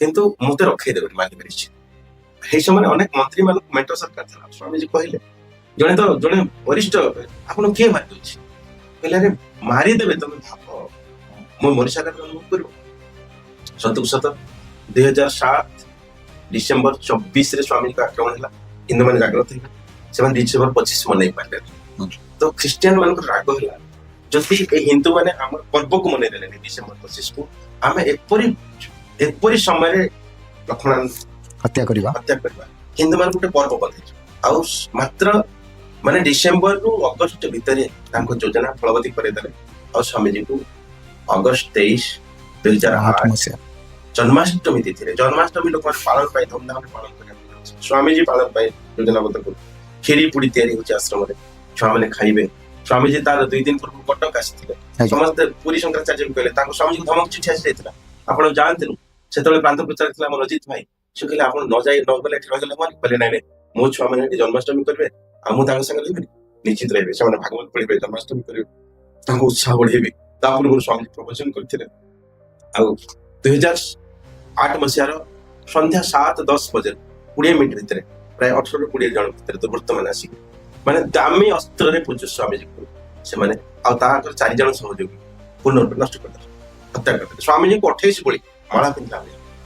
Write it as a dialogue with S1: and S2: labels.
S1: କିନ୍ତୁ ମତେ ରଖେଇଦେବେ ମାନିବେ ନିଶ୍ଚିତ। ସେଇ ସମୟରେ ଅନେକ ମନ୍ତ୍ରୀ ମାନଙ୍କୁ ମେଣ୍ଟ ସରକାର ଥିଲା। ସ୍ୱାମୀଜୀ କହିଲେ ଜଣେ ବରିଷ୍ଠ ଆପଣ କିଏ ମାରି ଦଉଛି କହିଲେ ଆରେ ମାରିଦେବେ ତମେ ଭାବ ମୁଁ ମରିସାରିଲା ଅନୁଭବ କରିବ। ସତକୁ ସତ 2007 ଡିସେମ୍ବର 24ରେ ସ୍ୱାମୀଜୀଙ୍କ ଆକ୍ରମଣ ହେଲା। ହିନ୍ଦୁମାନେ ଜାଗ୍ରତ ହେଲେ, ସେମାନେ ଡିସେମ୍ବର 25 ମନେଇ ପାରିଲେ। ତ ଖ୍ରୀଷ୍ଟିଆନ ମାନଙ୍କର ରାଗ ହେଲା ଯଦି ଏ ହିନ୍ଦୁ ମାନେ ଆମର ପର୍ବକୁ ମନେଇ ଦେଲେନି ଡିସେମ୍ବର 25କୁ, ଆମେ ଏପରି ସମୟରେ ଲକ୍ଷ୍ମଣ
S2: ହତ୍ୟା କରିବା
S1: ହିନ୍ଦୁ ମାନଙ୍କୁ ଗୋଟେ ପର୍ବ ବନେଇଛୁ। ଆଉ ମାତ୍ର ମାନେ ଡିସେମ୍ବରରୁ ଅଗଷ୍ଟ ଭିତରେ ତାଙ୍କ ଯୋଜନା ଫଳବତୀ କରେଇଦେଲେ। ଆଉ ସ୍ୱାମୀଜୀଙ୍କୁ ଅଗଷ୍ଟ 23, 2008 ଜନ୍ମାଷ୍ଟମୀ ତିଥିରେ, ଜନ୍ମାଷ୍ଟମୀ ଲୋକମାନେ ପାଳନ ପାଇଁ ଧୁମଧାମରେ ପାଳନ କରିବାକୁ ସ୍ୱାମୀଜୀ ପାଳନ ପାଇଁ ଯୋଜନାବଦ୍ଧ କରୁ। କ୍ଷୀରି ପୁଡି ତିଆରି ହଉଛି ଆଶ୍ରମରେ, ଛୁଆମାନେ ଖାଇବେ। ସ୍ୱାମୀଜୀ ତାର 2 ଦିନ ପୂର୍ବରୁ କଟକ ଆସିଥିଲେ। ସମସ୍ତେ ପୁରୀ ଶଙ୍କରାଚାର୍ଯ୍ୟଙ୍କୁ କହିଲେ, ତାଙ୍କ ସ୍ୱାମୀଜୀଙ୍କୁ ଧମକ ଚିଠି ଆସିଯାଇଥିଲା ଆପଣ ଯାଆନ୍ତୁନି। ସେତେବେଳେ ପ୍ରାନ୍ତ ପ୍ରଚାର ଥିଲା ଆମର ଅଜିତ ଭାଇ, ସେ କହିଲେ ଆପଣ ନ ଗଲେ ଏଠି ରହିଗଲେ ମାନେ କହିଲେ ନାଇଁ ମୋ ଛୁଆମାନେ ଏଠି ଜନ୍ମାଷ୍ଟମୀ କରିବେ ଆଉ ମୁଁ ତାଙ୍କ ସାଙ୍ଗରେ ରହିବିନି। ନିଶ୍ଚିତ ରହିବେ, ସେମାନେ ଭାଗବତ ପଢିବେ, ଜନ୍ମାଷ୍ଟମୀ କରିବେ, ତାଙ୍କୁ ଉତ୍ସାହ ବଢେଇବେ। ତା ପୂର୍ବରୁ ସ୍ୱାମୀଜୀ ପ୍ରବଚନ କରିଥିଲେ। ଆଉ 2008 ମସିହାର ସନ୍ଧ୍ୟା 7:10 ବଜେ 20 ମିନିଟ୍ ଭିତରେ ପ୍ରାୟ 18ରୁ 20 ଜଣ ଭିତରେ ଦୁର୍ବୃତ୍ତମାନେ ଆସିକି ମାନେ ଦାମୀ ଅସ୍ତ୍ରରେ ପୂଜ୍ୟ ସ୍ୱାମୀଜୀଙ୍କୁ ସେମାନେ ଆଉ ତାଙ୍କର 4 ଜଣ ସହଯୋଗୀ ପୂର୍ଣ୍ଣ ରୂପେ ନଷ୍ଟ କରିଦେଲେ, ହତ୍ୟା କରିଦେଲେ। ସ୍ୱାମୀଜୀଙ୍କୁ 28 ଗୁଳି ମାଳା ପିନ୍ଧିଲା